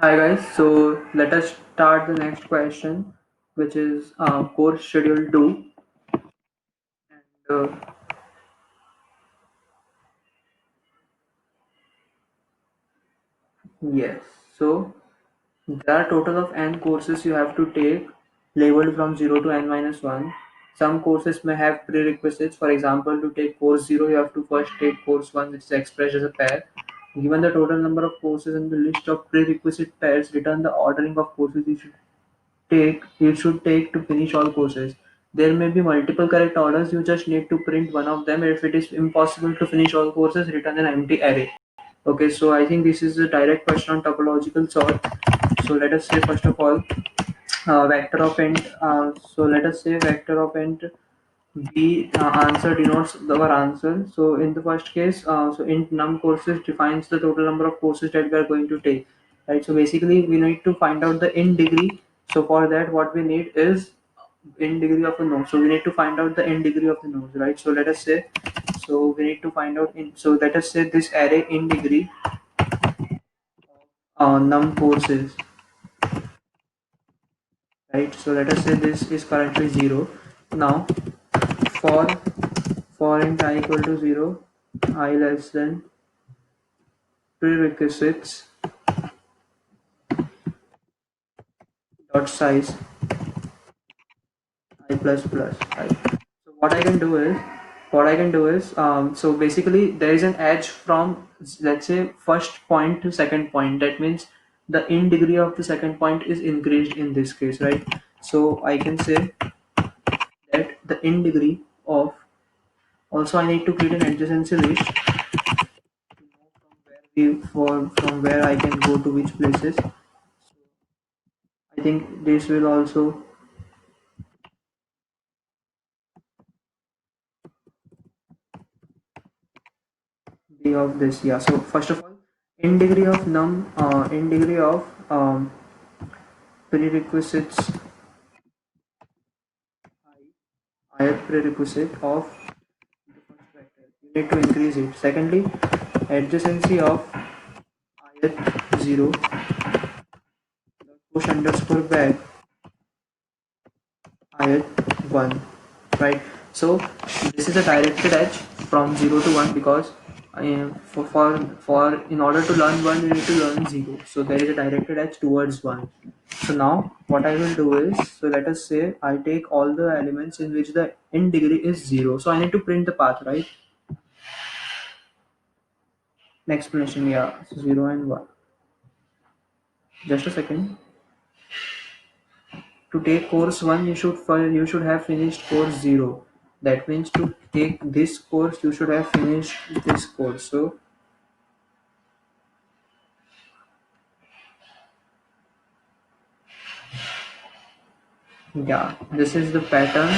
Hi guys, so let us start the next question, which is course schedule 2. And yes, so there are total of n courses you have to take, labeled from 0 to n minus 1. Some courses may have prerequisites. For example, to take course 0, you have to first take course 1, which is expressed as a pair. Given the total number of courses in the list of prerequisite pairs, return the ordering of courses you should take to finish all courses. There may be multiple correct orders, you just need to print one of them. If it is impossible to finish all courses, return an empty array. Okay, so I think this is a direct question on topological sort. So let us say first of all, vector of int. So let us say vector of int B answer denotes our answer. So in the first case, so int num courses defines the total number of courses that we are going to take. Right. So basically, we need to find out the int degree. So for that, what we need is int degree of a node. So we need to find out the int degree of the node. Right. So let us say, so we need to find out in. So let us say this array int degree num courses. Right. So let us say this is currently 0. Now for int I equal to 0, I less than prerequisites dot size I plus plus. Right. So what I can do is so basically there is an edge from, let's say, first point to second point. That means the in degree of the second point is increased in this case, right? So I can say that the in degree of, also I need to create an adjacency list from where I can go to which places. I think this will also be of this. Yeah. So first of all, in degree of prerequisites higher prerequisite of the first vector. You need to increase it. Secondly, adjacency of ith 0 push underscore back ith 1, right? So this is a directed edge from 0 to 1, because for in order to learn 1 you need to learn 0, so there is a directed edge towards 1. So now what I will do is, so let us say I take all the elements in which the in degree is 0, so I need to print the path, right? Explanation, yeah. So 0 and 1. Just a second. To take course 1, you should have finished course 0. That means to take this course you should have finished this course. So yeah, this is the pattern,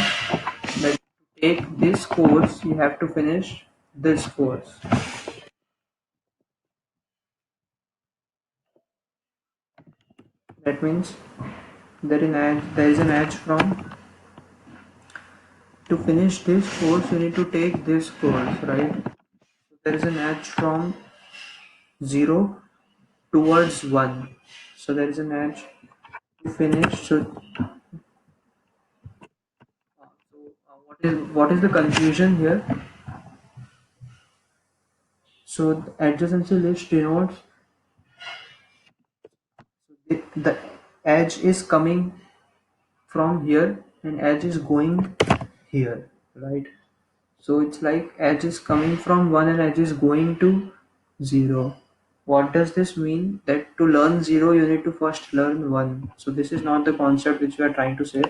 that to take this course you have to finish this course. That means there is an edge from, to finish this course you need to take this course, right? So there is an edge from 0 towards 1. So there is an edge to finish. What is the confusion here? So the adjacency list denotes the edge is coming from here and edge is going here, right? So it's like edge is coming from 1 and edge is going to 0. What does this mean? That to learn 0 you need to first learn 1. So this is not the concept which we are trying to say.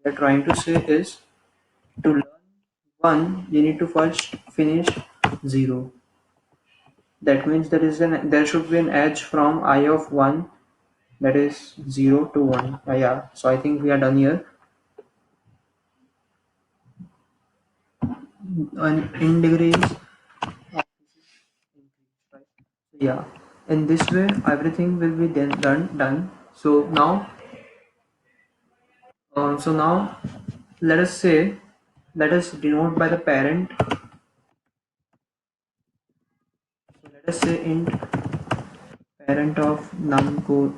We are trying to say is, to learn 1 you need to first finish 0. That means there should be an edge from I of 1, that is 0 to 1. Yeah, so I think we are done here. And in degrees, yeah, in this way everything will be then done. So now let us say, let us denote by the parent. So let us say int parent of num core.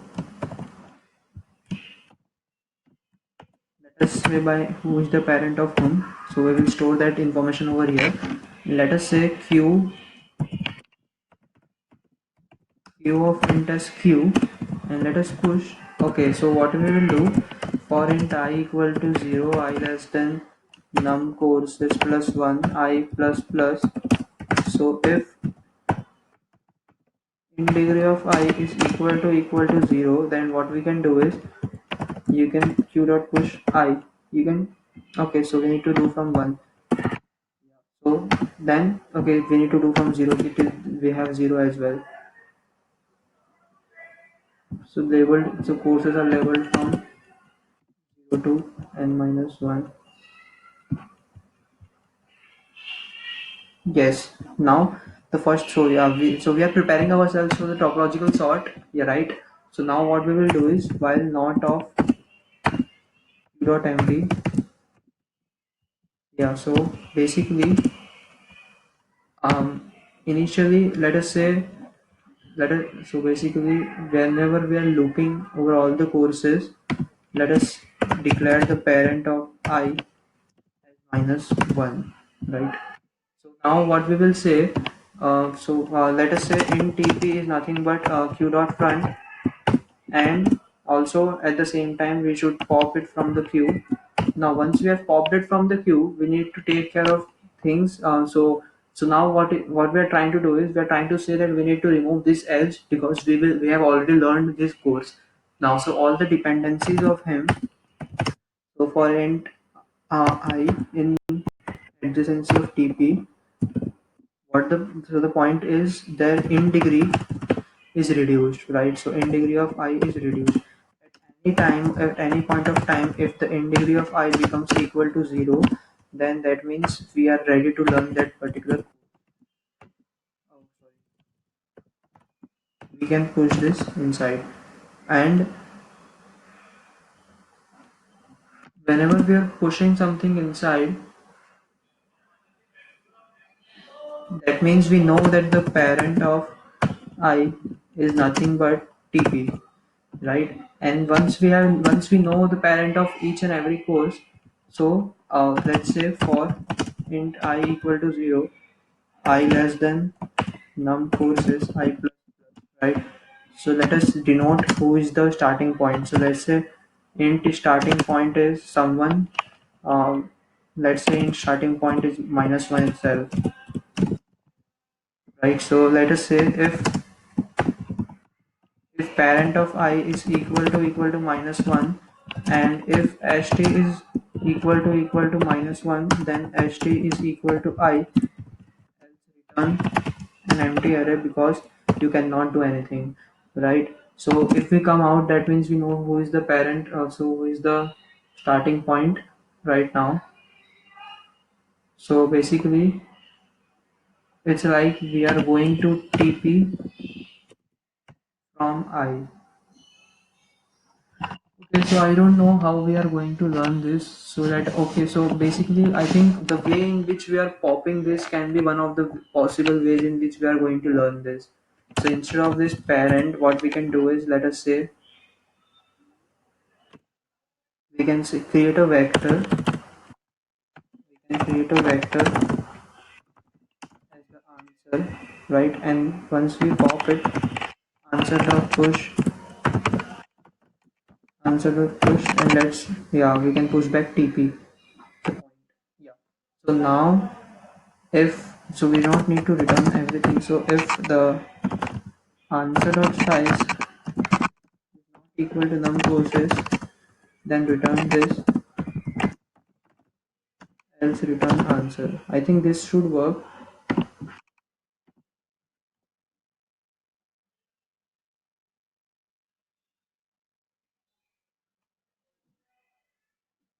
Let us say by who is the parent of whom. So we will store that information over here. Let us say q of int as q, and let us push. Okay, so what we will do, for int I equal to 0, I less than num courses plus 1, I plus plus. So if int degree of I is equal to 0, then what we can do is you can q dot push I, you can. Okay, so we need to do from 1. So then, okay, we need to do from 0 till we have 0 as well. So labeled, so courses are labeled from 0 to n minus 1. Yes. Now the first, so yeah, we are preparing ourselves for the topological sort. Yeah, right. So now what we will do is, while not of q dot empty. Yeah. So basically, initially, let us say, so basically, whenever we are looping over all the courses, let us declare the parent of I as minus 1, right? So now what we will say, let us say int tp is nothing but q dot front, and also at the same time we should pop it from the queue. Now once we have popped it from the queue, we need to take care of things. So now what we are trying to do is, we are trying to say that we need to remove this edge, because we have already learned this course. Now so all the dependencies of him, so for int I in adjacency of tp, what the so the point is, their in degree is reduced, right? So in degree of I is reduced at any time, at any point of time. If the in degree of I becomes equal to 0, then that means we are ready to learn that particular. Oh, sorry. We can push this inside, and whenever we are pushing something inside, that means we know that the parent of I is nothing but tp, right? And once we know the parent of each and every course, so let's say for int I equal to 0, I less than num courses I plus plus, right? So let us denote who is the starting point. So let's say int starting point is someone, um, let's say int starting point is minus 1 itself, right? So let us say if parent of I is equal to minus 1, and if st is equal to minus 1, then st is equal to I, else return an empty array, because you cannot do anything, right? So if we come out, that means we know who is the parent, also who is the starting point right now. So basically, it's like we are going to tp from I. Okay, so I don't know how we are going to learn this. So that, okay, so basically, I think the way in which we are popping this can be one of the possible ways in which we are going to learn this. So instead of this parent, what we can do is, let us say, we can say create a vector. We can create a vector as the answer, right? And once we pop it, answer dot push, answer dot push, and let's, yeah, we can push back TP. Yeah. So now, if so we don't need to return everything. So if the answer dot size equal to num courses, then return this, else return answer. I think this should work.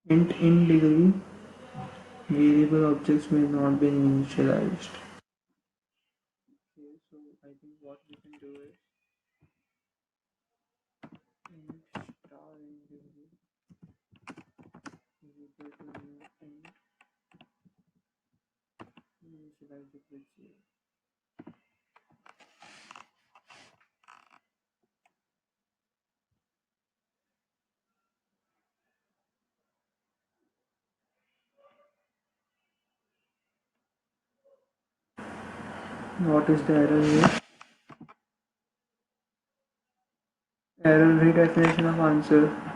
Int in degree variable objects may not be initialized. Okay, so I think what we can do is int star in degree is equal to new int initialize it with 0. What is the error rate? Error rate definition of answer.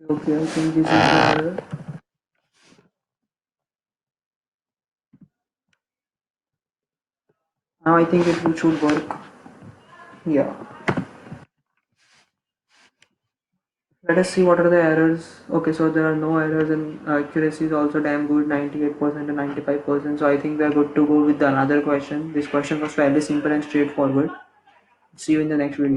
Okay, I think this is the error. Now I think it should work. Yeah. Let us see what are the errors. Okay, so there are no errors and accuracy is also damn good, 98% and 95%. So I think we are good to go with another question. This question was fairly simple and straightforward. See you in the next video.